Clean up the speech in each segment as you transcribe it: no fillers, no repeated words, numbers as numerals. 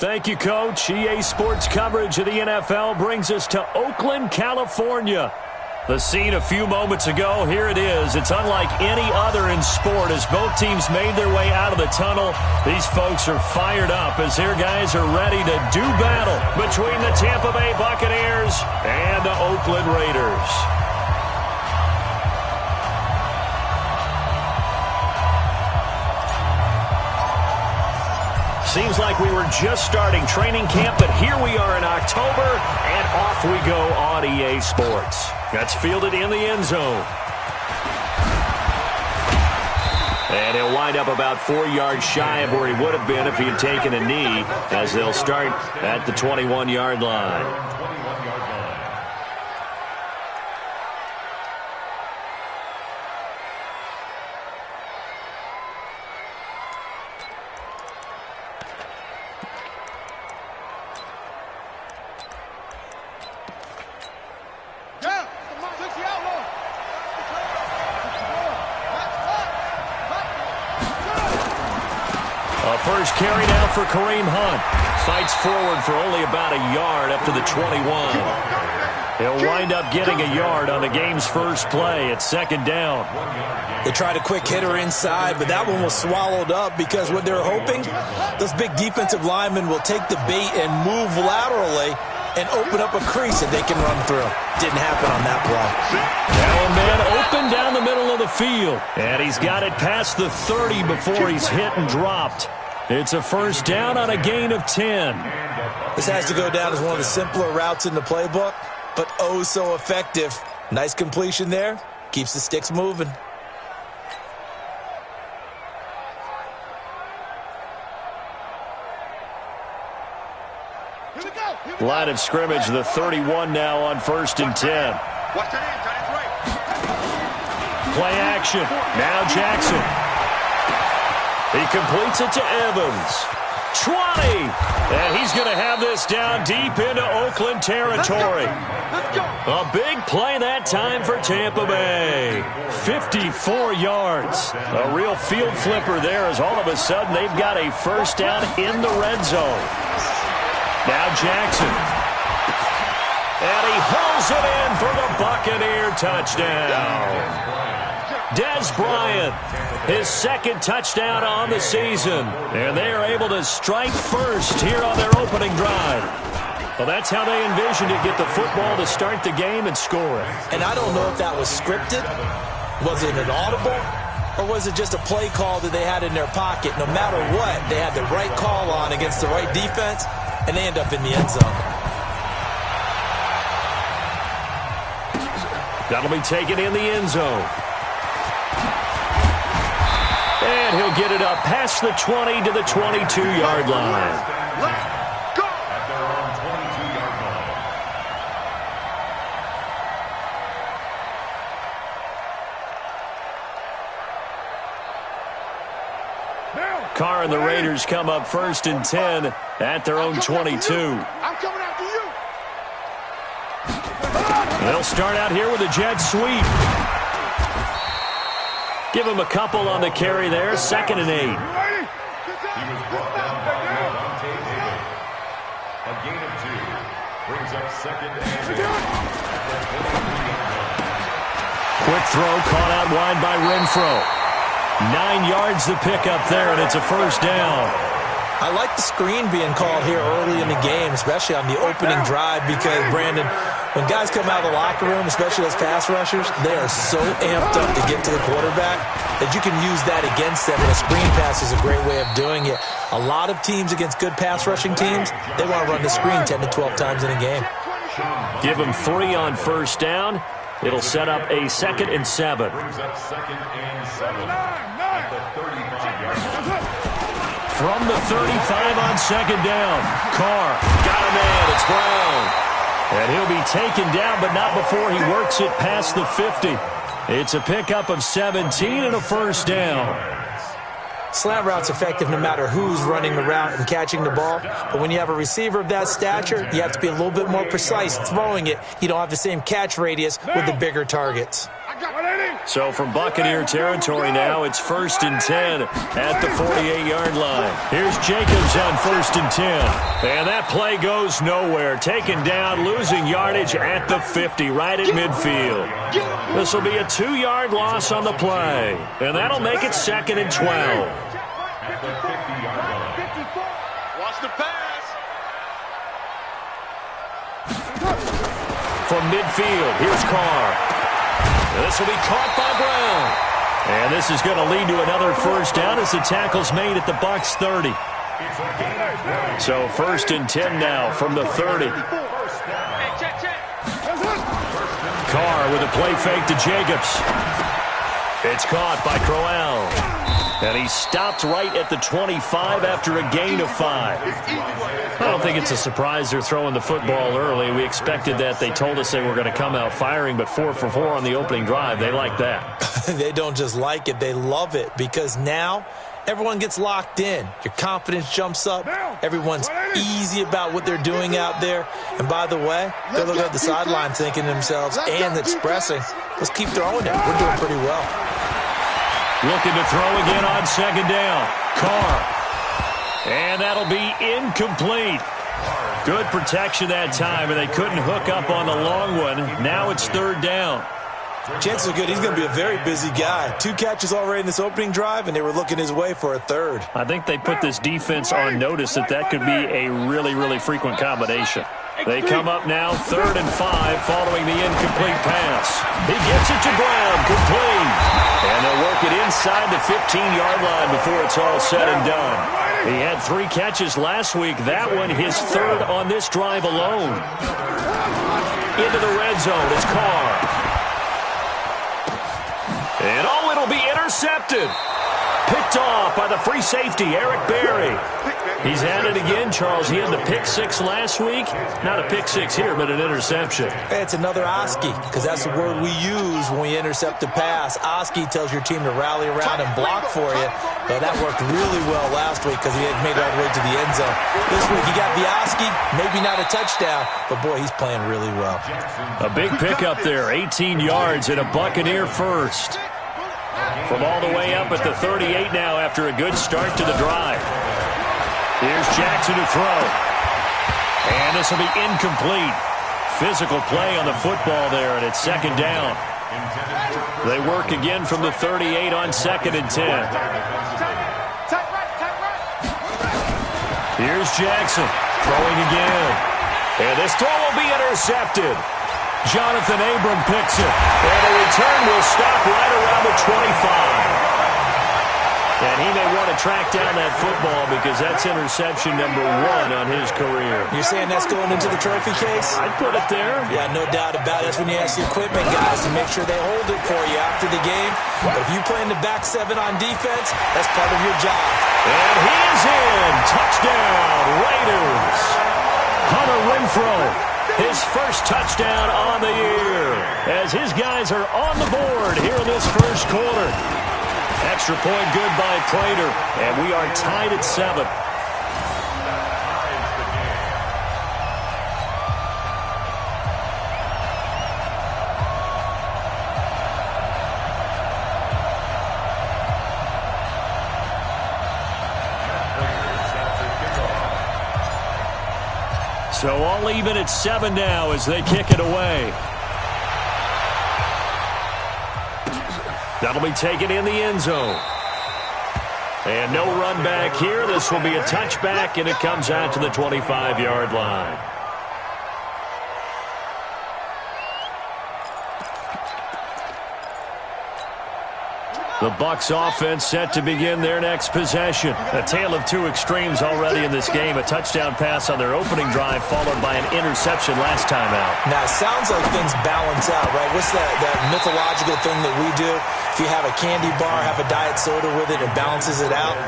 Thank you, Coach. EA Sports coverage of the NFL brings us to Oakland, California. The scene a few moments ago, here it is. It's unlike any other in sport as both teams made their way out of the tunnel. These folks are fired up as their guys are ready to do battle between the Tampa Bay Buccaneers and the Oakland Raiders. Seems like we were just starting training camp, but here we are in October, and off we go on EA Sports. That's fielded in the end zone. And he'll wind up about 4 yards shy of where he would have been if he had taken a knee, as they'll start at the 21-yard line. First carry now for Kareem Hunt. Fights forward for only about a yard up to the 21. He'll wind up getting a yard on the game's first play at second down. They tried a quick hitter inside, but that one was swallowed up because what they're hoping, those big defensive linemen will take the bait and move laterally and open up a crease that they can run through. Didn't happen on that play. Now a man open down the middle of the field. And he's got it past the 30 before he's hit and dropped. It's a first down on a gain of 10. This has to go down as one of the simpler routes in the playbook, but oh so effective. Nice completion there. Keeps the sticks moving. Line of scrimmage, the 31 now on 1st and 10. Play action. Now Jackson. He completes it to Evans. 20. And he's going to have this down deep into Oakland territory. A big play that time for Tampa Bay. 54 yards. A real field flipper there as all of a sudden they've got a first down in the red zone. Now Jackson. And he hauls it in for the Buccaneer touchdown. Dez Bryant, his second touchdown on the season. And they are able to strike first here on their opening drive. Well, that's how they envisioned it, get the football to start the game and score it. And I don't know if that was scripted. Was it an audible? Or was it just a play call that they had in their pocket? No matter what, they had the right call on against the right defense, and they end up in the end zone. That'll be taken in the end zone. And he'll get it up past the 20 to the 22-yard line. Let's go! At their own 22-yard line. Carr and the Raiders come up 1st and 10 at their own 22. I'm coming after you. They'll start out here with a jet sweep. Give him a couple on the carry there. 2nd and 8. He was brought down by Dante Davis. A gain of 2. Brings up 2nd and 8. Quick throw caught out wide by Renfro. 9 yards to pick up there, and it's a first down. I like the screen being called here early in the game, especially on the opening drive, because, Brandon, when guys come out of the locker room, especially those pass rushers, they are so amped up to get to the quarterback that you can use that against them, and a screen pass is a great way of doing it. A lot of teams against good pass rushing teams, they want to run the screen 10 to 12 times in a game. Give them 3 on first down. It'll set up a 2nd and 7. Brings up 2nd and 7 at the 35-yard line. From the 35 on 2nd down. Carr got a man. It's Brown. And he'll be taken down, but not before he works it past the 50. It's a pickup of 17 and a first down. Slant route's effective no matter who's running the route and catching the ball. But when you have a receiver of that stature, you have to be a little bit more precise throwing it. You don't have the same catch radius with the bigger targets. I So from Buccaneer territory now, it's 1st and 10 at the 48-yard line. Here's Jacobs on 1st and 10. And that play goes nowhere. Taken down, losing yardage at the 50, right at midfield. This will be a 2-yard loss on the play. And that'll make it 2nd and 12. At the 50-yard line. Watch the pass. From midfield, here's Carr. This will be caught by Brown. And this is going to lead to another first down as the tackle's made at the Bucs 30. So 1st and 10 now from the 30. Carr with a play fake to Jacobs. It's caught by Crowell. And he stopped right at the 25 after a gain of 5. I don't think it's a surprise they're throwing the football early. We expected that. They told us they were going to come out firing, but 4 for 4 on the opening drive. They like that. They don't just like it. They love it because now everyone gets locked in. Your confidence jumps up. Everyone's easy about what they're doing out there. And by the way, they're looking at the sideline thinking to themselves and expressing, let's keep throwing it. We're doing pretty well. Looking to throw again on 2nd down. Carr. And that'll be incomplete. Good protection that time, and they couldn't hook up on the long one. Now it's 3rd down. Chances are good he's going to be a very busy guy. 2 catches already in this opening drive, and they were looking his way for a 3rd. I think they put this defense on notice that could be a really, really frequent combination. They come up now 3rd and 5 following the incomplete pass. He gets it to Brown, complete. And they'll work it inside the 15-yard line before it's all said and done. He had 3 catches last week. That one his 3rd on this drive alone. Into the red zone, it's Carr. And it'll be intercepted. Picked off by the free safety, Eric Berry. He's at it again, Charles. He had the pick 6 last week. Not a pick 6 here, but an interception. It's another Oski, because that's the word we use when we intercept a pass. Oski tells your team to rally around and block for you. But that worked really well last week because he had made it all the way to the end zone. This week he got the Oski, maybe not a touchdown, but boy, he's playing really well. A big pickup there, 18 yards and a Buccaneer first. From all the way up at the 38 now after a good start to the drive. Here's Jackson to throw. And this will be incomplete. Physical play on the football there, and it's 2nd down. They work again from the 38 on 2nd and 10. Here's Jackson throwing again. And this throw will be intercepted. Jonathan Abram picks it. And the return will stop right around the 25. And he may want to track down that football because that's interception number 1 on his career. You're saying that's going into the trophy case? I'd put it there. Yeah, no doubt about it. That's when you ask the equipment guys to make sure they hold it for you after the game. But if you play in the back 7 on defense, that's part of your job. And he is in. Touchdown, Raiders. Hunter Renfrow, his first touchdown on the year, as his guys are on the board here in this first quarter. Extra point good by Prater, and we are tied at 7. So all even at 7 now as they kick it away. That'll be taken in the end zone. And no run back here. This will be a touchback, and it comes out to the 25-yard line. The Bucs offense set to begin their next possession. A tale of 2 extremes already in this game. A touchdown pass on their opening drive followed by an interception last time out. Now, it sounds like things balance out, right? What's that mythological thing that we do? If you have a candy bar, have a diet soda with it, it balances it out.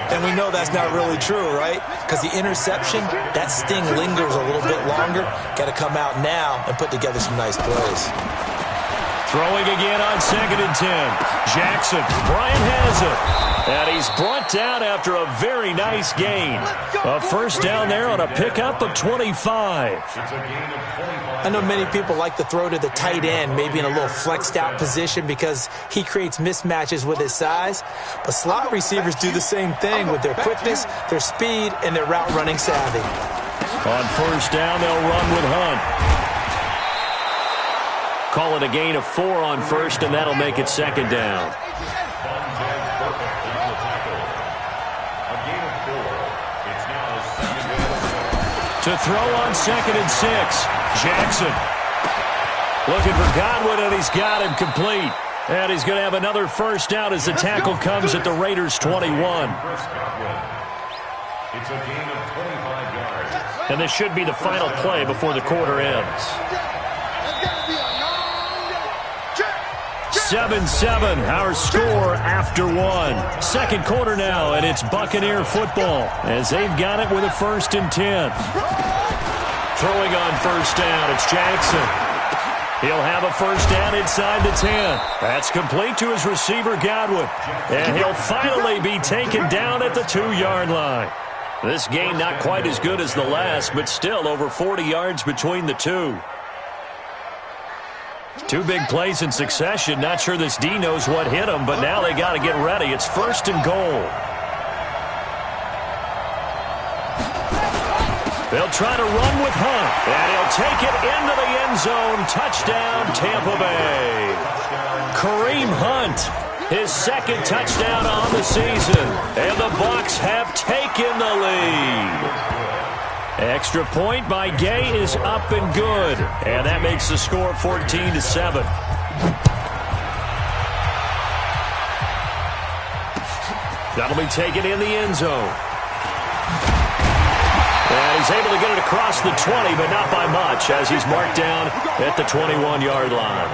And we know that's not really true, right? Because the interception, that sting lingers a little bit longer. Got to come out now and put together some nice plays. Throwing again on 2nd and 10. Jackson. Bryant has does it. And he's brought down after a very nice gain. A first down there on a pickup of 25. I know many people like to throw to the tight end, maybe in a little flexed out position because he creates mismatches with his size. But slot receivers do the same thing with their quickness, their speed, and their route running savvy. On first down, they'll run with Hunt. Call it a gain of 4 on first, and that'll make it second down. To throw on 2nd and 6, Jackson. Looking for Godwin, and he's got him complete. And he's going to have another first down as the tackle comes at the Raiders' 21. It's a gain of 25 yards. And this should be the final play before the quarter ends. 7-7, our score after 1. Second quarter now, and it's Buccaneer football as they've got it with a 1st and 10. Throwing on first down, it's Jackson. He'll have a first down inside the 10. That's complete to his receiver, Godwin. And he'll finally be taken down at the 2-yard line. This game not quite as good as the last, but still over 40 yards between the two. 2 big plays in succession. Not sure this D knows what hit him, but now they got to get ready. It's 1st and goal. They'll try to run with Hunt, and he'll take it into the end zone. Touchdown, Tampa Bay. Kareem Hunt, his 2nd touchdown on the season, and the Bucs have taken the lead. Extra point by Gay is up and good, and that makes the score 14-7. That'll be taken in the end zone. And he's able to get it across the 20, but not by much, as he's marked down at the 21-yard line.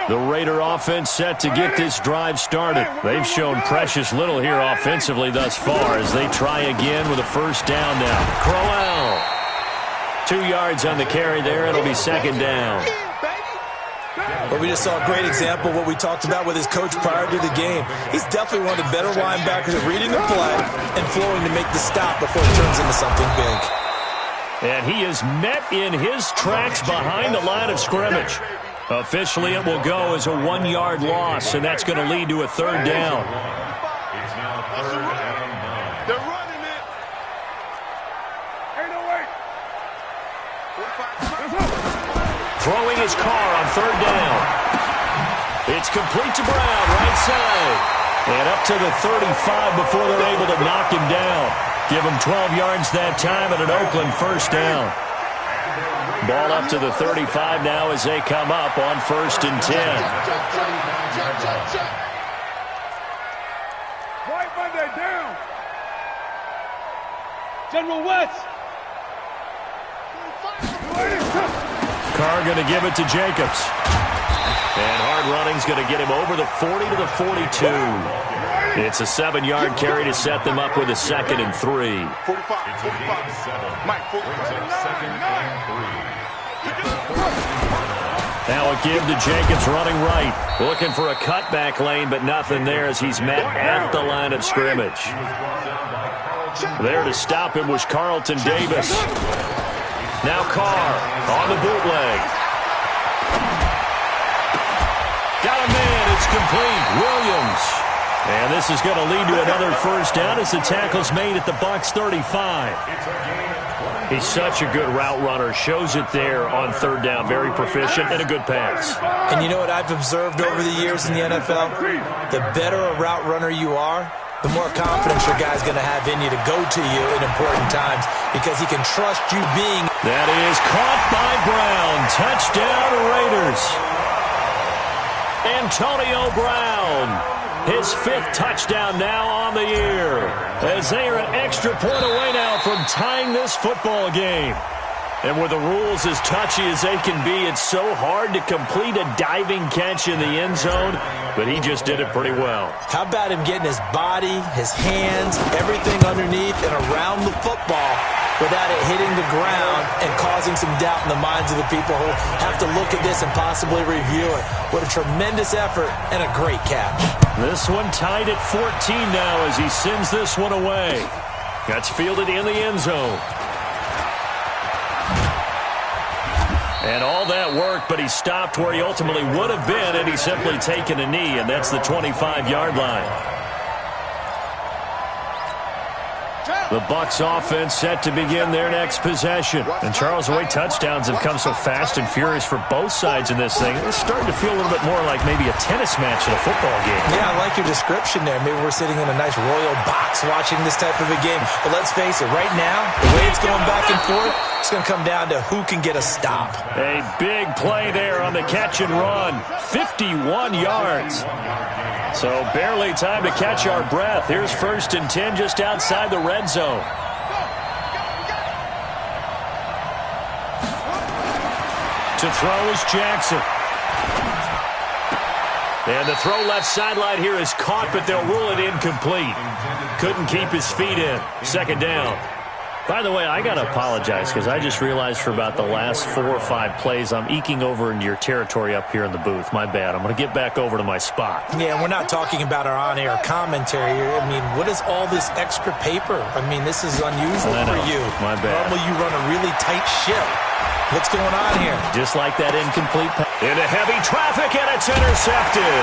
The Raider offense set to get this drive started. They've shown precious little here offensively thus far as they try again with a first down now. Crowell. 2 yards on the carry there. It'll be second down. Well, we just saw a great example of what we talked about with his coach prior to the game. He's definitely one of the better linebackers at reading the play and flowing to make the stop before it turns into something big. And he is met in his tracks behind the line of scrimmage. Officially, it will go as a 1-yard loss, and that's going to lead to a third down. It's now 3rd and 9. They're running it. Ain't no way. Throwing his car on third down. It's complete to Brown, right side. And up to the 35 before they're able to knock him down. Give him 12 yards that time and an Oakland first down. Ball up to the 35 now as they come up on 1st and 10. White Monday down. General West. Carr going to give it to Jacobs. And hard running's going to get him over the 40 to the 42. It's a 7-yard carry to set them up with a 2nd and 3. 45. Mike, 2nd and 3. Now a give to Jacobs running right. Looking for a cutback lane, but nothing there as he's met at the line of scrimmage. There to stop him was Carlton Davis. Now Carr on the bootleg. Got a man. It's complete. Williams. And this is going to lead to another first down as the tackle's made at the Bucs 35. He's such a good route runner. Shows it there on third down. Very proficient and a good pass. And you know what I've observed over the years in the NFL? The better a route runner you are, the more confidence your guy's going to have in you to go to you in important times because he can trust you being. That is caught by Brown. Touchdown Raiders. Antonio Brown. His 5th touchdown now on the year. As they are an extra point away now from tying this football game. And with the rules as touchy as they can be, it's so hard to complete a diving catch in the end zone, but he just did it pretty well. How about him getting his body, his hands, everything underneath and around the football without it hitting the ground and causing some doubt in the minds of the people who have to look at this and possibly review it. What a tremendous effort and a great catch. This one tied at 14 now as he sends this one away. That's fielded in the end zone. And all that work, but he stopped where he ultimately would have been had he simply taken a knee, and that's the 25-yard line. The Bucs offense set to begin their next possession. And Charles, the way touchdowns have come so fast and furious for both sides in this thing, it's starting to feel a little bit more like maybe a tennis match in a football game. Yeah, I like your description there. Maybe we're sitting in a nice royal box watching this type of a game. But let's face it, right now, the way it's going back and forth, it's going to come down to who can get a stop. A big play there on the catch and run. 51 yards. So barely time to catch our breath. Here's 1st and 10 just outside the red zone. To throw is Jackson. And the throw left sideline here is caught, but they'll rule it incomplete. Couldn't keep his feet in. 2nd down. By the way, I got to apologize because I just realized for about the last 4 or 5 plays I'm eking over into your territory up here in the booth. My bad. I'm going to get back over to my spot. Yeah, we're not talking about our on-air commentary here. I mean, what is all this extra paper? I mean, this is unusual for you. My bad. Normally you run a really tight ship. What's going on here? Just like that incomplete pass. Into heavy traffic, and it's intercepted.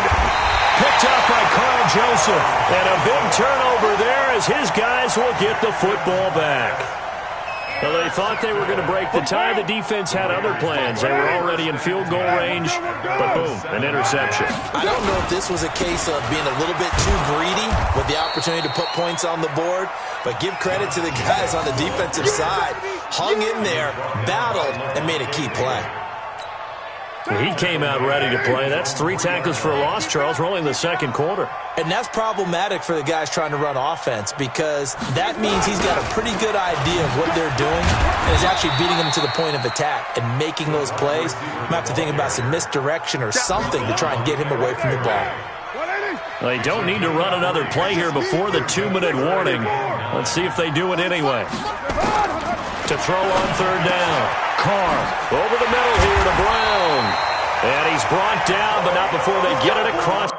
Picked up by Carl Joseph. And a big turnover there as his guys will get the football back. Well, they thought they were going to break the tie. The defense had other plans. They were already in field goal range, but boom, an interception. I don't know if this was a case of being a little bit too greedy with the opportunity to put points on the board, but give credit to the guys on the defensive side. Hung in there, battled, and made a key play. He came out ready to play. That's 3 tackles for a loss, Charles. We're only in the 2nd quarter. And that's problematic for the guys trying to run offense because that means he's got a pretty good idea of what they're doing and is actually beating them to the point of attack and making those plays. You might have to think about some misdirection or something to try and get him away from the ball. They don't need to run another play here before the 2-minute warning. Let's see if they do it anyway. To throw on 3rd down. Carr over the middle here to Brown. And he's brought down, but not before they get it across.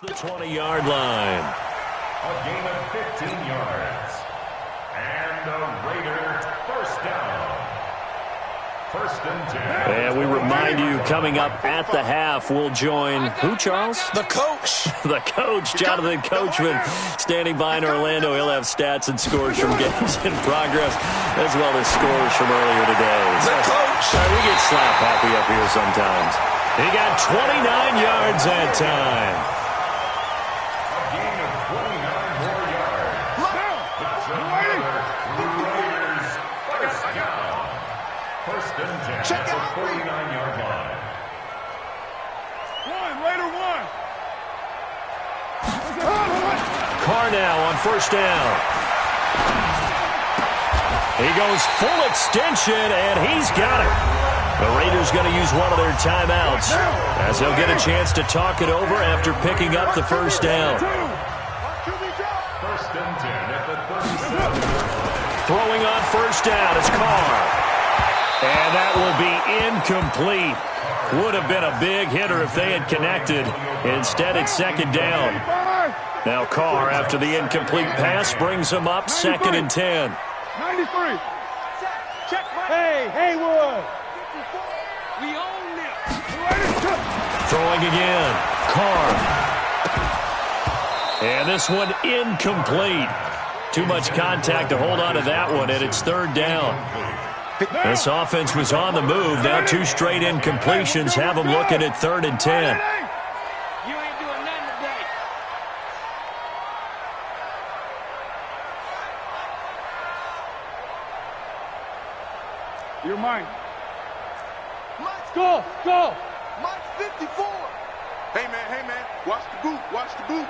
The 20-yard line. A gain of 15 yards. And the Raiders 1st down. 1st and 10. And we remind you, coming up at the half, we'll join who, Charles? The coach. The coach, Jonathan Coachman, standing by in Orlando. He'll have stats and scores from games in progress, as well as scores from earlier today. The coach. Sorry, we get slap happy up here sometimes. He got 29 yards that time. Check out 49-yard line. Raider 1. Carr now on 1st down. He goes full extension, and he's got it. The Raiders going to use one of their timeouts as they'll get a chance to talk it over after picking up the 1st down. 1st and 10 at the 37. Throwing on 1st down is Carr. And that will be incomplete. Would have been a big hitter if they had connected. Instead, it's 2nd down. Now Carr, after the incomplete pass, brings him up 2nd and 10. 93. Hey, Haywood. We own this. Throwing again. Carr. And this one incomplete. Too much contact to hold on to that one, and it's 3rd down. This offense was on the move. Now 2 straight incompletions have them looking at 3rd and 10. You ain't doing nothing today. You're mine. Go, go. Mike 54. Hey, man, watch the boot, watch the boot.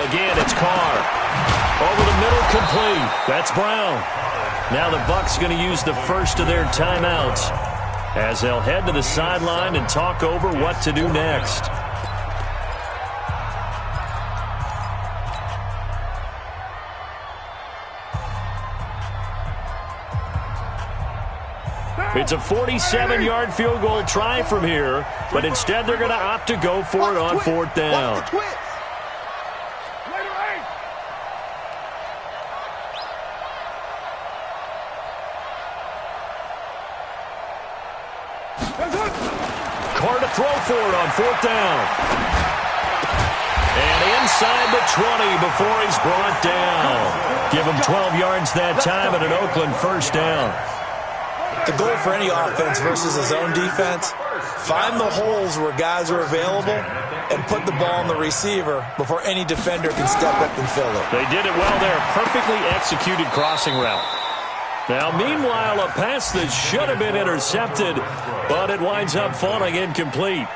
Again, it's Carr. Over the middle, complete. That's Brown. Now the Bucs going to use the first of their timeouts as they'll head to the sideline and talk over what to do next. It's a 47-yard field goal try from here, but instead they're going to opt to go for it on fourth down. Carr to throw for it on fourth down. And inside the 20 before he's brought down. Give him 12 yards that time and an Oakland first down. The goal for any offense versus a zone defense, find the holes where guys are available and put the ball on the receiver before any defender can step up and fill it. They did it well there. Perfectly executed crossing route. Now, meanwhile, a pass that should have been intercepted, but it winds up falling incomplete.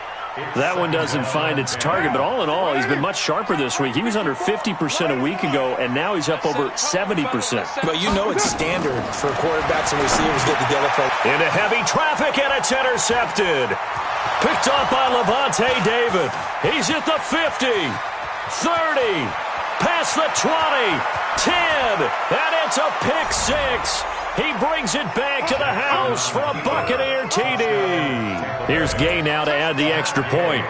That one doesn't find its target, but all in all, he's been much sharper this week. He was under 50% a week ago, and now he's up over 70%. But you know it's standard for quarterbacks and receivers get together for... Into heavy traffic, and it's intercepted. Picked up by Levante David. He's at the 50, 30, past the 20, 10, and it's a pick six. He brings it back to the house for a Buccaneer TD. Here's Gay now to add the extra point.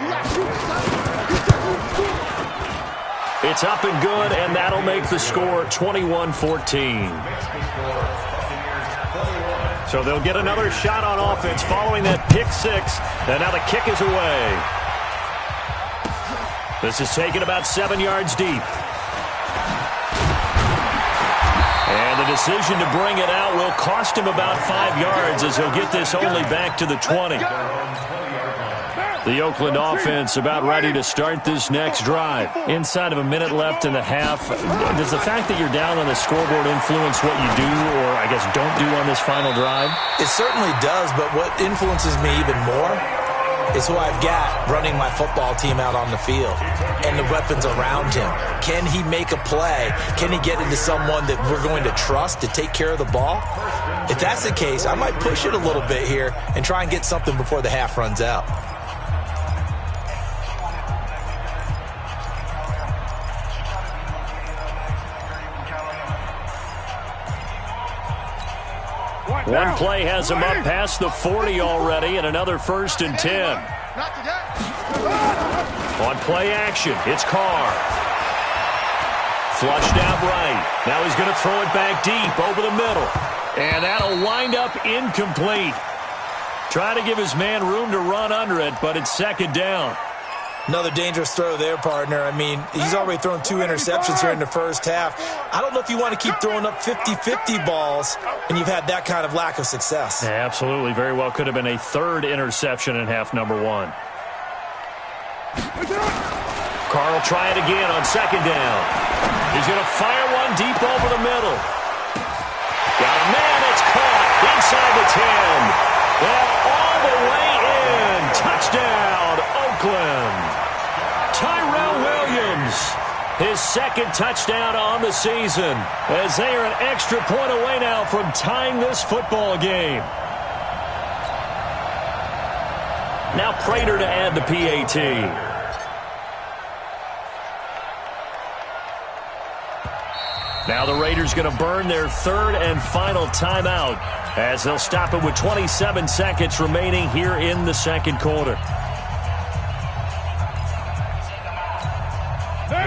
It's up and good, and that'll make the score 21-14. So they'll get another shot on offense following that pick six, and now the kick is away. This is taken about 7 yards deep. And the decision to bring it out will cost him about 5 yards as he'll get this only back to the 20. The Oakland offense about ready to start this next drive. Inside of a minute left in the half, does the fact that you're down on the scoreboard influence what you do or, I guess, don't do on this final drive? It certainly does, but what influences me even more is who I've got running my football team out on the field and the weapons around him. Can he make a play? Can he get into someone that we're going to trust to take care of the ball? If that's the case, I might push it a little bit here and try and get something before the half runs out. One play has him up past the 40 already, and another 1st and 10. On play action, it's Carr. Flushed out right. Now he's going to throw it back deep over the middle. And that'll wind up incomplete. Trying to give his man room to run under it, but it's second down. Another dangerous throw there, partner. I mean, he's already thrown 2 interceptions here in the first half. I don't know if you want to keep throwing up 50-50 balls, and you've had that kind of lack of success. Yeah, absolutely. Very well could have been a 3rd interception in half number 1. Carr will try it again on second down. He's going to fire one deep over the middle. Got a man. It's caught inside the 10. Well, all the way in. Touchdown, Oakland. Tyrell Williams, his 2nd touchdown on the season, as they are an extra point away now from tying this football game. Now Prater to add the PAT. Now the Raiders going to burn their 3rd and final timeout as they'll stop it with 27 seconds remaining here in the second quarter.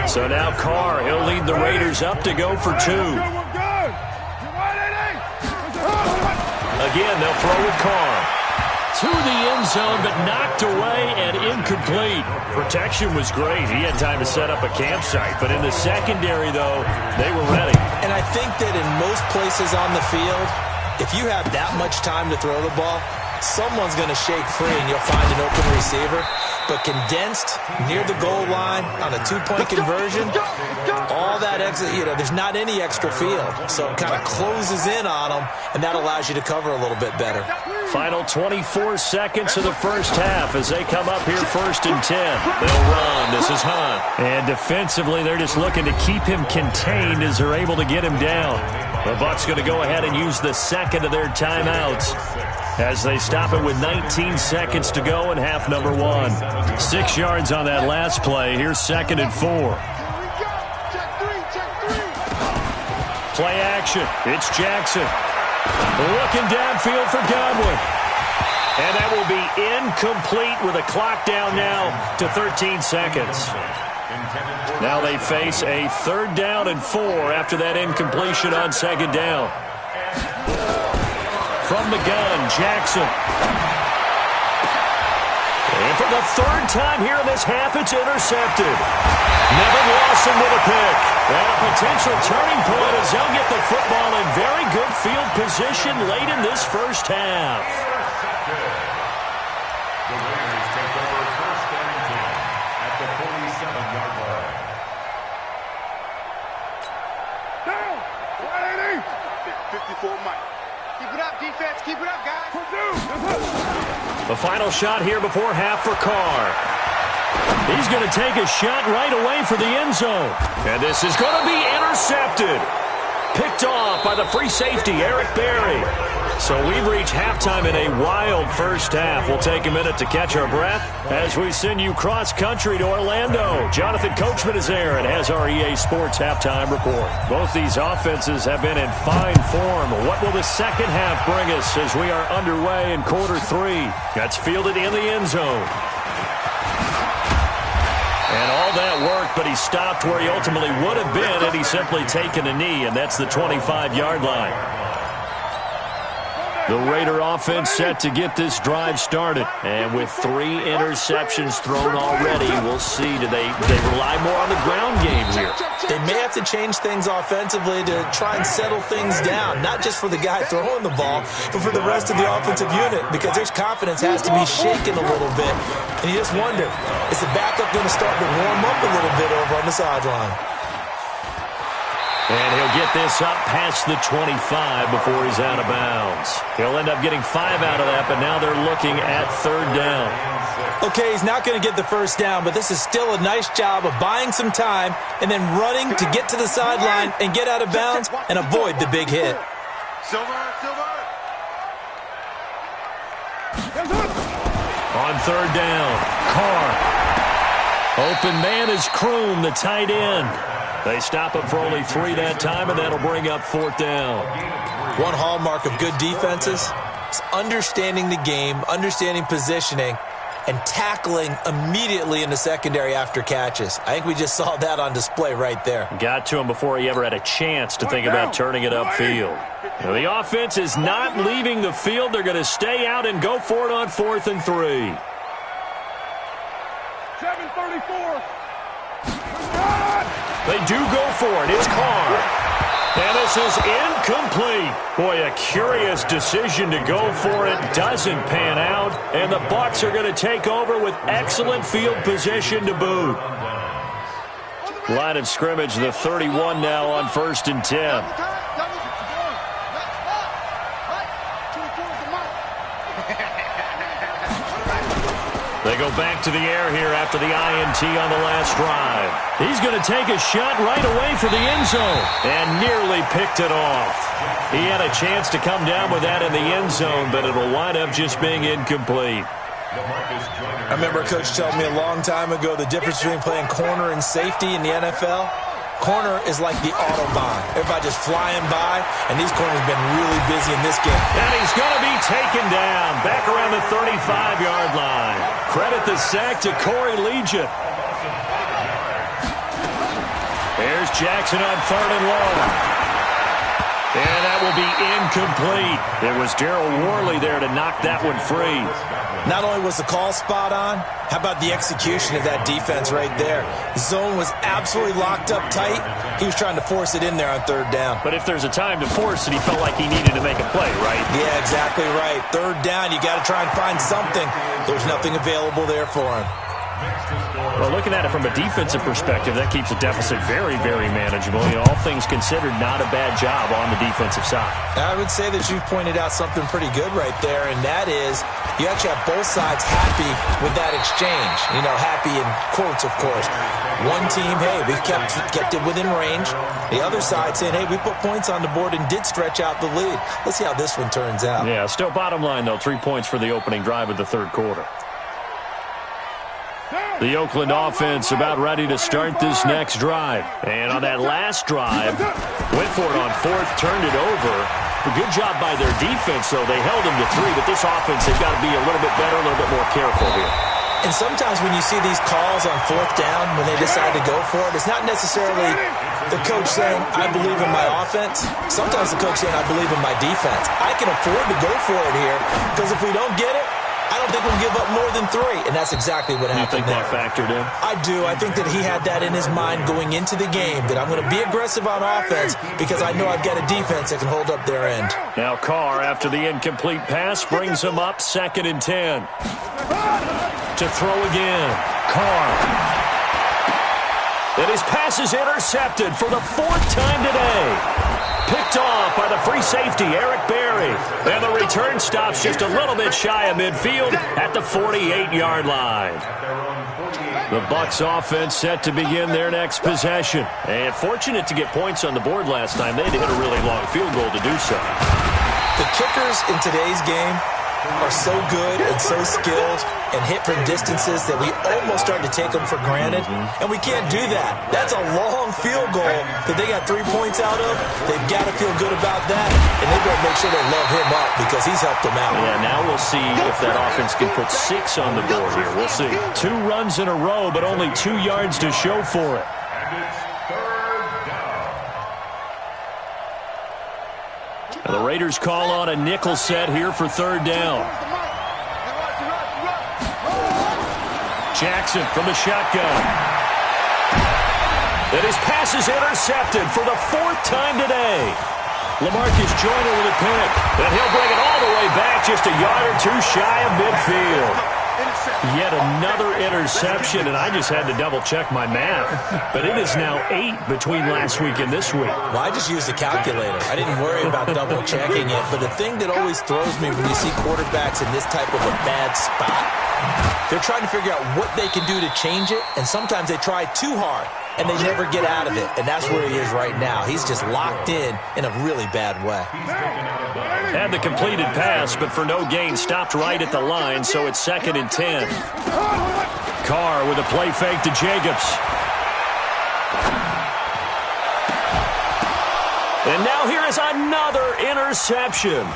So now Carr, he'll lead the Raiders up to go for 2. Again, they'll throw with Carr. To the end zone, but knocked away and incomplete. Protection was great. He had time to set up a campsite. But in the secondary, though, they were ready. And I think that in most places on the field, if you have that much time to throw the ball, someone's going to shake free and you'll find an open receiver. But condensed near the goal line on a two-point conversion, all that extra, there's not any extra field. So it kind of closes in on them, and that allows you to cover a little bit better. Final 24 seconds of the first half as they come up here 1st and 10. They'll run. This is Hunt. And defensively, they're just looking to keep him contained as they're able to get him down. The Bucs going to go ahead and use the second of their timeouts as they stop it with 19 seconds to go in half number 1. 6 yards on that last play. Here's 2nd and 4. Play action. It's Jackson. Looking downfield for Godwin. And that will be incomplete with a clock down now to 13 seconds. Now they face a 3rd down and 4 after that incompletion on 2nd down. From the gun, Jackson. And for the 3rd time here in this half, it's intercepted. Nevin Lawson with a pick. And a potential turning point as they'll get the football in very good field position late in this first half. The Raiders take over 1st and 10 at the 47-yard line. Down! 180! 54 Mike. Keep it up, defense. Keep it up, guys. The final shot here before half for Carr. He's going to take a shot right away for the end zone. And this is going to be intercepted. Picked off by the free safety, Eric Berry. So we've reached halftime in a wild first half. We'll take a minute to catch our breath as we send you cross-country to Orlando. Jonathan Coachman is there and has our EA Sports halftime report. Both these offenses have been in fine form. What will the second half bring us as we are underway in quarter 3? That's fielded in the end zone. And all that worked, but he stopped where he ultimately would have been had he simply taken a knee, and that's the 25-yard line. The Raider offense set to get this drive started. And with 3 interceptions thrown already, we'll see. Do they rely more on the ground game here? They may have to change things offensively to try and settle things down, not just for the guy throwing the ball, but for the rest of the offensive unit, because their confidence has to be shaken a little bit. And you just wonder, is the backup going to start to warm up a little bit over on the sideline? And he'll get this up past the 25 before he's out of bounds. He'll end up getting 5 out of that, but now they're looking at 3rd down. Okay, he's not going to get the first down, but this is still a nice job of buying some time and then running to get to the sideline and get out of bounds and avoid the big hit. Silver. On 3rd down, Carr. Open man is Kroon, the tight end. They stop him for only 3 that time, and that'll bring up 4th down. One hallmark of good defenses is understanding the game, understanding positioning, and tackling immediately in the secondary after catches. I think we just saw that on display right there. Got to him before he ever had a chance to think about turning it upfield. Now, the offense is not leaving the field. They're going to stay out and go for it on 4th and 3. 7:34. They do go for it. It's Carr. And this is incomplete. Boy, a curious decision to go for it. Doesn't pan out. And the Bucs are going to take over with excellent field position to boot. Line of scrimmage, the 31 now on 1st and 10. They go back to the air here after the INT on the last drive. He's going to take a shot right away for the end zone and nearly picked it off. He had a chance to come down with that in the end zone, but it'll wind up just being incomplete. I remember a coach telling me a long time ago the difference between playing corner and safety in the NFL. Corner is like the Autobahn. Everybody just flying by, and these corners have been really busy in this game. And he's going to be taken down back around the 35-yard line. Credit the sack to Corey Legion. There's Jackson on 3rd and long. And that will be incomplete. It was Darryl Worley there to knock that one free. Not only was the call spot on, how about the execution of that defense right there? The zone was absolutely locked up tight. He was trying to force it in there on third down. But if there's a time to force it, he felt like he needed to make a play, right? Yeah, exactly right. Third down, you got to try and find something. There's nothing available there for him. Well, looking at it from a defensive perspective, that keeps the deficit very, very manageable. You know, all things considered, not a bad job on the defensive side. I would say that you've pointed out something pretty good right there, and that is you actually have both sides happy with that exchange. You know, happy in quotes, of course. One team, hey, we kept it within range. The other side saying, hey, we put points on the board and did stretch out the lead. Let's see how this one turns out. Yeah, still bottom line, though, 3 points for the opening drive of the third quarter. The Oakland offense about ready to start this next drive. And on that last drive, went for it on fourth, turned it over. A good job by their defense, though. They held them to 3, but this offense, they've got to be a little bit better, a little bit more careful here. And sometimes when you see these calls on fourth down, when they decide to go for it, it's not necessarily the coach saying, I believe in my offense. Sometimes the coach saying, I believe in my defense. I can afford to go for it here, because if we don't get it, I don't think we'll give up more than 3, and that's exactly what happened there. You think that factored in? I do. I think that he had that in his mind going into the game, that I'm going to be aggressive on offense because I know I've got a defense that can hold up their end. Now Carr, after the incomplete pass, brings him up 2nd and 10. To throw again. Carr. And his pass is intercepted for the 4th time today. Picked off by the free safety, Eric Berry. And the return stops just a little bit shy of midfield at the 48-yard line. The Bucs offense set to begin their next possession. And fortunate to get points on the board last time. They had to hit a really long field goal to do so. The kickers in today's game are so good and so skilled and hit from distances that we almost start to take them for granted, and we can't do that. That's a long field goal that they got 3 points out of. They've got to feel good about that, and they've got to make sure they love him up because he's helped them out. Yeah, now we'll see if that offense can put 6 on the board here. We'll see. 2 runs in a row, but only 2 yards to show for it. And the Raiders call on a nickel set here for 3rd down. Jackson from the shotgun. And his pass is intercepted for the 4th time today. LaMarcus Joyner with a pick. And he'll bring it all the way back just a yard or 2 shy of midfield. Yet another interception, and I just had to double-check my math. But it is now 8 between last week and this week. Well, I just used a calculator. I didn't worry about double-checking it. But the thing that always throws me when you see quarterbacks in this type of a bad spot, they're trying to figure out what they can do to change it, and sometimes they try too hard, and they never get out of it. And that's where he is right now. He's just locked in a really bad way. Had the completed pass, but for no gain, stopped right at the line, so it's 2nd and 10. Carr with a play fake to Jacobs. And now here is another interception.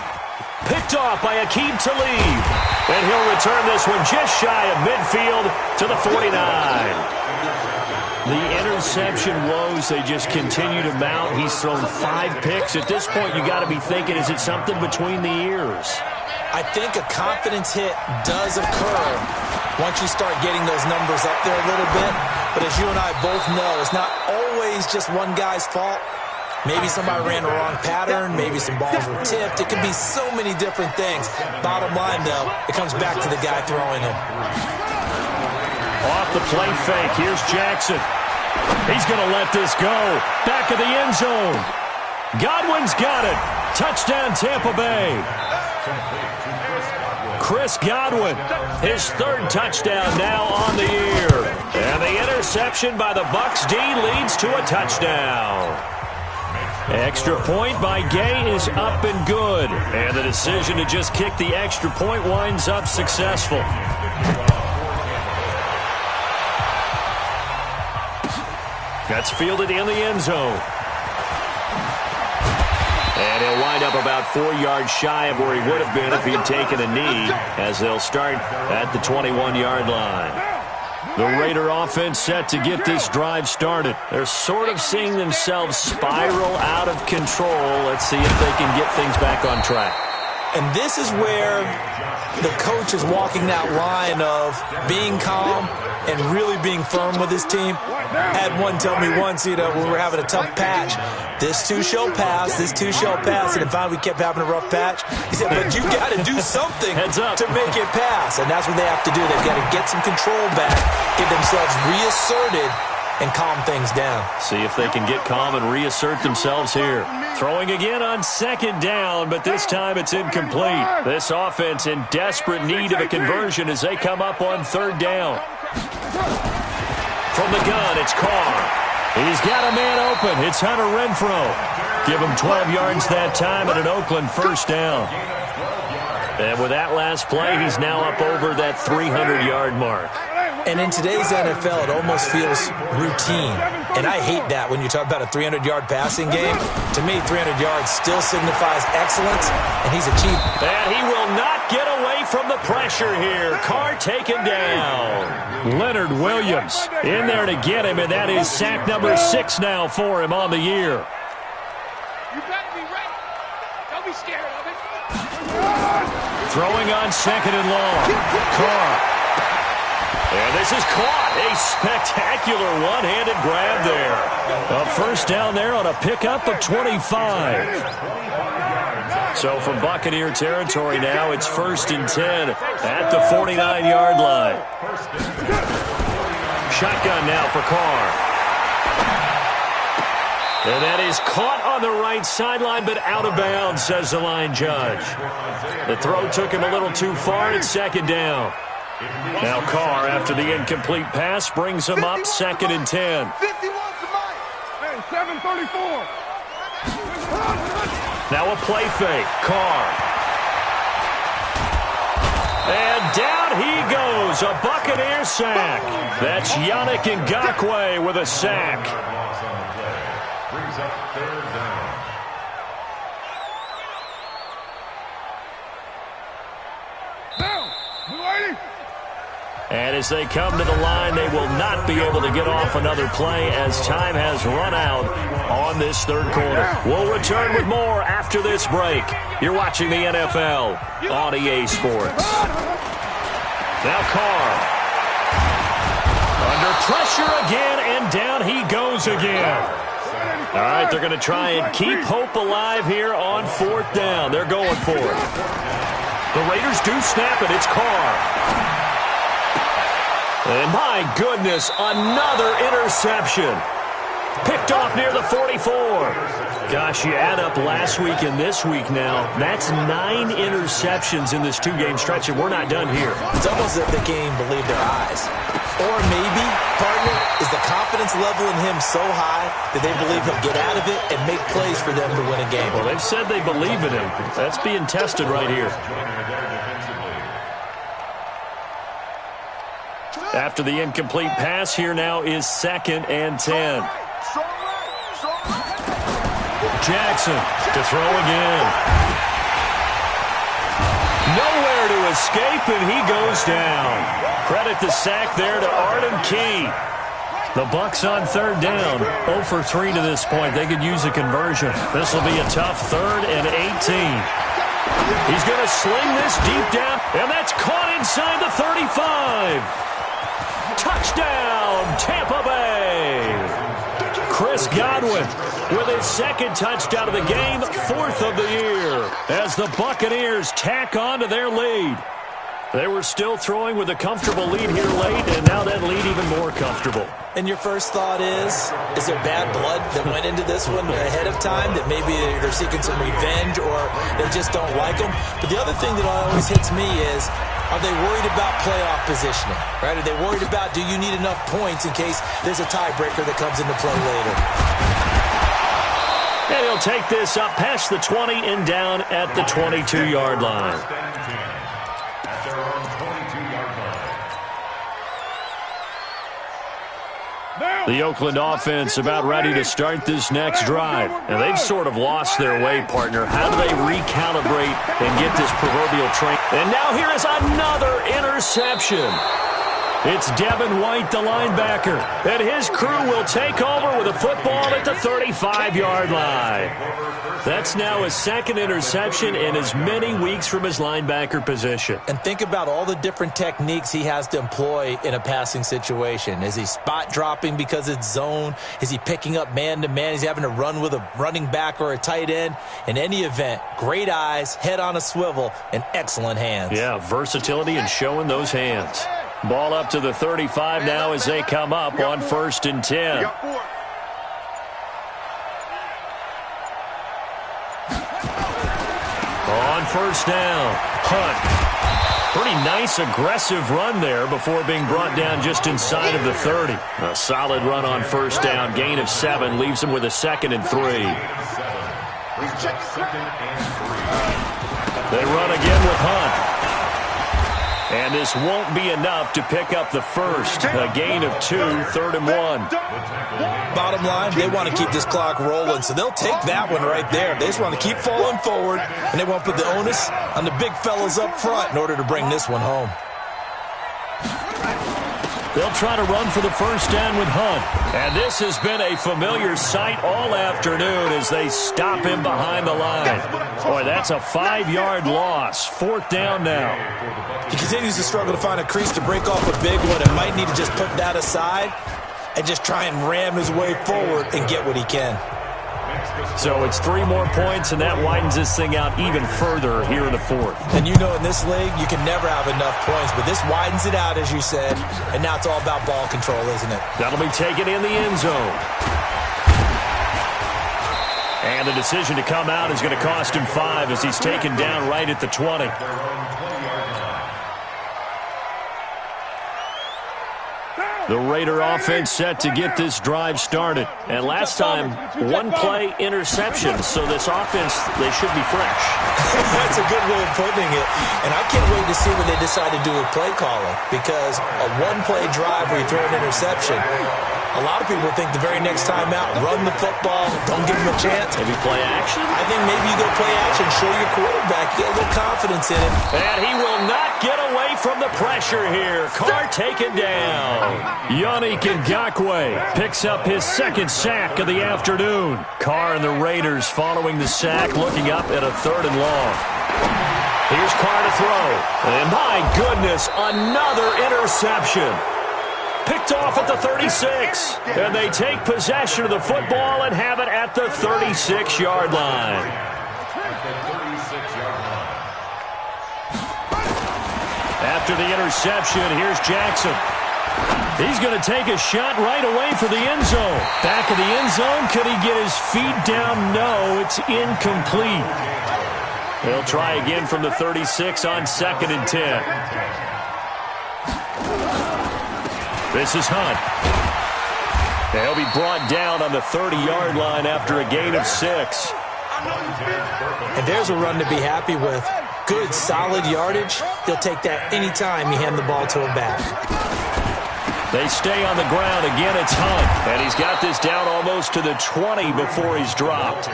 Picked off by Aqib Talib. And he'll return this one just shy of midfield to the 49. The interception woes, they just continue to mount. He's thrown 5 picks. At this point, you got to be thinking, is it something between the ears? I think a confidence hit does occur once you start getting those numbers up there a little bit. But as you and I both know, it's not always just one guy's fault. Maybe somebody ran the wrong pattern. Maybe some balls were tipped. It could be so many different things. Bottom line, though, it comes back to the guy throwing them. Off the play fake, here's Jackson. He's going to let this go. Back of the end zone. Godwin's got it. Touchdown, Tampa Bay. Chris Godwin, his 3rd touchdown now on the year. And the interception by the Bucs D leads to a touchdown. Extra point by Gay is up and good. And the decision to just kick the extra point winds up successful. That's fielded in the end zone. And he'll wind up about 4 yards shy of where he would have been if he'd taken a knee, as they'll start at the 21-yard line. The Raider offense set to get this drive started. They're sort of seeing themselves spiral out of control. Let's see if they can get things back on track. And this is where the coach is walking that line of being calm and really being firm with his team. I had one tell me once, when we were having a tough patch, this too shall pass, this too shall pass. And finally we kept having a rough patch. He said, but you got to do something to make it pass. And that's what they have to do. They've got to get some control back, get themselves reasserted, and calm things down. See if they can get calm and reassert themselves here. Throwing again on second down, but this time it's incomplete. This offense in desperate need of a conversion as they come up on third down. From the gun, it's Carr. He's got a man open. It's Hunter Renfrow. Give him 12 yards that time and an Oakland first down. And with that last play, he's now up over that 300-yard mark. And in today's NFL, it almost feels routine. And I hate that when you talk about a 300-yard passing game. To me, 300 yards still signifies excellence, and he's achieved. And he will not get away from the pressure here. Carr taken down. Leonard Williams in there to get him, and that is sack number 6 now for him on the year. You better be ready. Don't be scared of it. Throwing on second and long. Carr. And this is caught. A spectacular one-handed grab there. A first down there on a pickup of 25. So from Buccaneer territory now, it's 1st and 10 at the 49-yard line. Shotgun now for Carr. And that is caught on the right sideline, but out of bounds, says the line judge. The throw took him a little too far. It's second down. Now Carr, after the incomplete pass, brings him up 2nd and 10. Hey, 734. Now a play fake. Carr. And down he goes. A Buccaneer sack. That's Yannick Ngakoue with a sack. Brings up third down. And as they come to the line, they will not be able to get off another play as time has run out on this third quarter. We'll return with more after this break. You're watching the NFL on EA Sports. Now Carr. Under pressure again, and down he goes again. All right, they're going to try and keep hope alive here on 4th down. They're going for it. The Raiders do snap it. It's Carr. And my goodness, another interception. Picked off near the 44. Gosh, you add up last week and this week now. That's 9 interceptions in this 2-game stretch, and we're not done here. It's almost as if they can't even believe their eyes. Or maybe, partner, is the confidence level in him so high that they believe he'll get out of it and make plays for them to win a game. Well, they've said they believe in him. That's being tested right here. After the incomplete pass, here now is 2nd and 10. Jackson to throw again. Nowhere to escape, and he goes down. Credit the sack there to Arden Key. The Bucs on 3rd down. 0 for 3 to this point. They could use a conversion. This will be a tough 3rd and 18. He's going to sling this deep down, and that's caught inside the 35. Touchdown, Tampa Bay. Chris Godwin with his 2nd touchdown of the game, 4th of the year, as the Buccaneers tack on to their lead. They were still throwing with a comfortable lead here late, and now that lead even more comfortable. And your first thought is there bad blood that went into this one ahead of time, that maybe they're seeking some revenge or they just don't like them? But the other thing that always hits me is, are they worried about playoff positioning? Right? Are they worried about, do you need enough points in case there's a tiebreaker that comes into play later? And he'll take this up past the 20 and down at the 22-yard line. The Oakland offense about ready to start this next drive. And they've sort of lost their way, partner. How do they recalibrate and get this proverbial train? And now here is another interception. It's Devin White, the linebacker, and his crew will take over with a football at the 35-yard line. That's now his second interception in as many weeks from his linebacker position. And think about all the different techniques he has to employ in a passing situation. Is he spot dropping because it's zone? Is he picking up man-to-man? Is he having to run with a running back or a tight end? In any event, great eyes, head on a swivel, and excellent hands. Yeah, versatility and showing those hands. Ball up to the 35 now as they come up on 1st and 10. On 1st down, Hunt. Pretty nice, aggressive run there before being brought down just inside of the 30. A solid run on 1st down, gain of 7, leaves him with a 2nd and 3. They run again with Hunt. And this won't be enough to pick up the first. A gain of 2, 3rd and 1. Bottom line, they want to keep this clock rolling, so they'll take that one right there. They just want to keep falling forward, and they want to put the onus on the big fellas up front in order to bring this one home. They'll try to run for the first down with Hunt. And this has been a familiar sight all afternoon as they stop him behind the line. Boy, that's a 5-yard loss. 4th down now. He continues to struggle to find a crease to break off a big one and might need to just put that aside and just try and ram his way forward and get what he can. So it's 3 more points, and that widens this thing out even further here in the 4th. And you know in this league, you can never have enough points, but this widens it out, as you said, and now it's all about ball control, isn't it? That'll be taken in the end zone. And the decision to come out is going to cost him 5 as he's taken down right at the 20. The Raider offense set to get this drive started. And last time, 1-play interception, so this offense, they should be fresh. That's a good way of putting it. And I can't wait to see what they decide to do with play calling, because a 1-play drive where you throw an interception, a lot of people think the very next time out, run the football, don't give him a chance. Maybe play action? I think maybe you go play action, show your quarterback, get a little confidence in him. And he will not get away from the pressure here. Carr taken down. Yannick Ngakoue picks up his 2nd sack of the afternoon. Carr and the Raiders following the sack, looking up at a 3rd and long. Here's Carr to throw. And my goodness, another interception. Picked off at the 36. And they take possession of the football and have it at the 36-yard line. After the interception, here's Jackson. He's going to take a shot right away for the end zone. Back of the end zone. Could he get his feet down? No, it's incomplete. They'll try again from the 36 on 2nd and 10. This is Hunt. They'll be brought down on the 30-yard line after a gain of 6. And there's a run to be happy with. Good, solid yardage. He'll take that anytime you hand the ball to him back. They stay on the ground. Again, it's Hunt. And he's got this down almost to the 20 before he's dropped.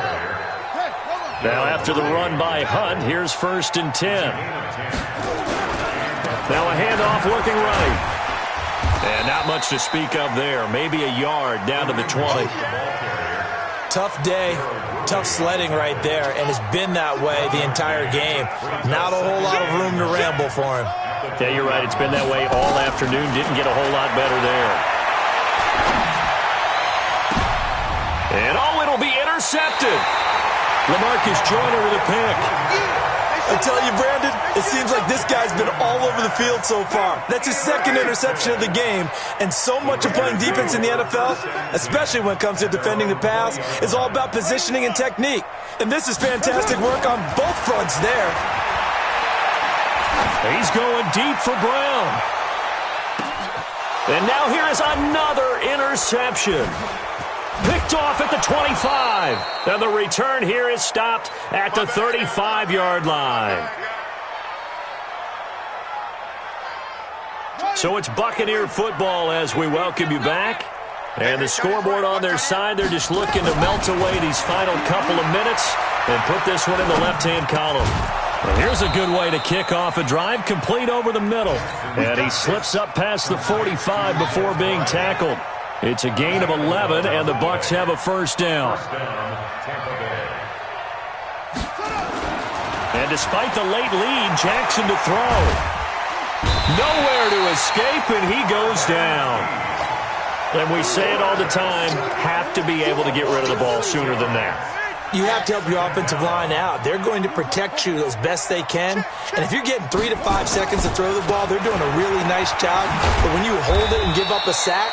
Now after the run by Hunt, here's 1st and 10. Now a handoff looking right. And not much to speak of there. Maybe a yard down to the 20. Tough day, tough sledding right there, and it's been that way the entire game. Not a whole lot of room to ramble for him. Yeah, you're right. It's been that way all afternoon. Didn't get a whole lot better there. And it'll be intercepted. LaMarcus Joyner with a pick. I tell you, Brandon, it seems like this guy's been all over the field so far. That's his 2nd interception of the game, and so much of playing defense in the NFL, especially when it comes to defending the pass, is all about positioning and technique. And this is fantastic work on both fronts there. He's going deep for Brown. And now here is another interception. Picked off at the 25. And the return here is stopped at the 35-yard line. So it's Buccaneer football as we welcome you back. And the scoreboard on their side, they're just looking to melt away these final couple of minutes and put this one in the left-hand column. And here's a good way to kick off a drive, complete over the middle. And he slips up past the 45 before being tackled. It's a gain of 11, and the Bucs have a first down. And despite the late lead, Jackson to throw. Nowhere to escape, and he goes down. And we say it all the time, have to be able to get rid of the ball sooner than that. You have to help your offensive line out. They're going to protect you as best they can. And if you're getting 3 to 5 seconds to throw the ball, they're doing a really nice job. But when you hold it and give up a sack,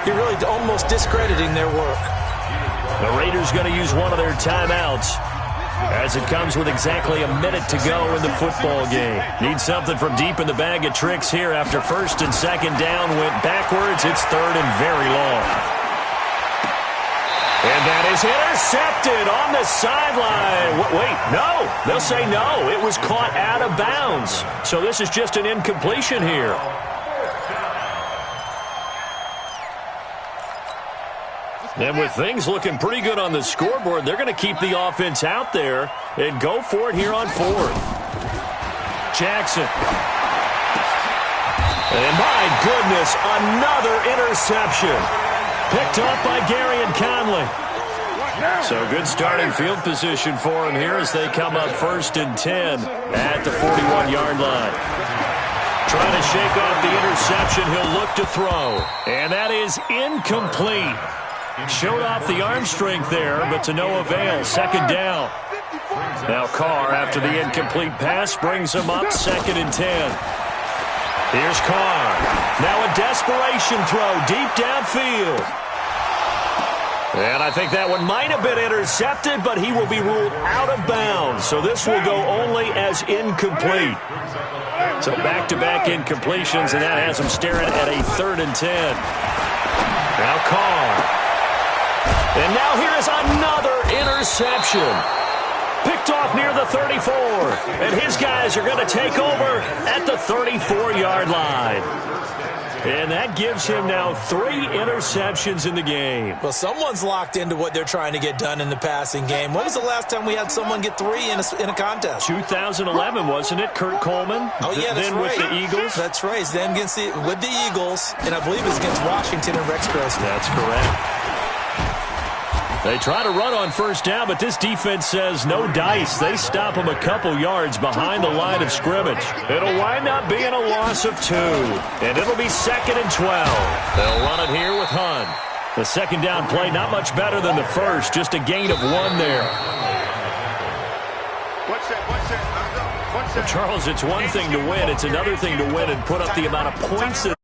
you're really almost discrediting their work. The Raiders going to use one of their timeouts as it comes with exactly a minute to go in the football game. Need something from deep in the bag of tricks here after first and second down went backwards. It's third and very long. And that is intercepted on the sideline. Wait, no. They'll say no. It was caught out of bounds. So this is just an incompletion here. And with things looking pretty good on the scoreboard, they're going to keep the offense out there and go for it here on fourth. Jackson. And my goodness, another interception. Picked off by Gary and Conley. So good starting field position for him here as they come up first and 10 at the 41-yard line. Trying to shake off the interception. He'll look to throw. And that is incomplete. Showed off the arm strength there, but to no avail. Second down. Now Carr, after the incomplete pass, brings him up second and 10. Here's Carr. Now a desperation throw deep downfield. And I think that one might have been intercepted, but he will be ruled out of bounds. So this will go only as incomplete. So back-to-back incompletions, and that has him staring at a third and 10. Now Carr. And now here is another interception. Picked off near the 34. And his guys are going to take over at the 34-yard line. And that gives him now 3 interceptions in the game. Well, someone's locked into what they're trying to get done in the passing game. When was the last time we had someone get 3 in a contest? 2011, wasn't it? Kurt Coleman? Oh, yeah, that's then right. With the Eagles? That's right. Then with the Eagles, and I believe it's against Washington and Rex Grossman. That's correct. They try to run on first down, but this defense says no dice. They stop them a couple yards behind the line of scrimmage. It'll wind up being a loss of 2, and it'll be second and 12. They'll run it here with Hunt. The second down play not much better than the first, just a gain of 1 there. Well, Charles, it's one thing to win. It's another thing to win and put up the amount of points that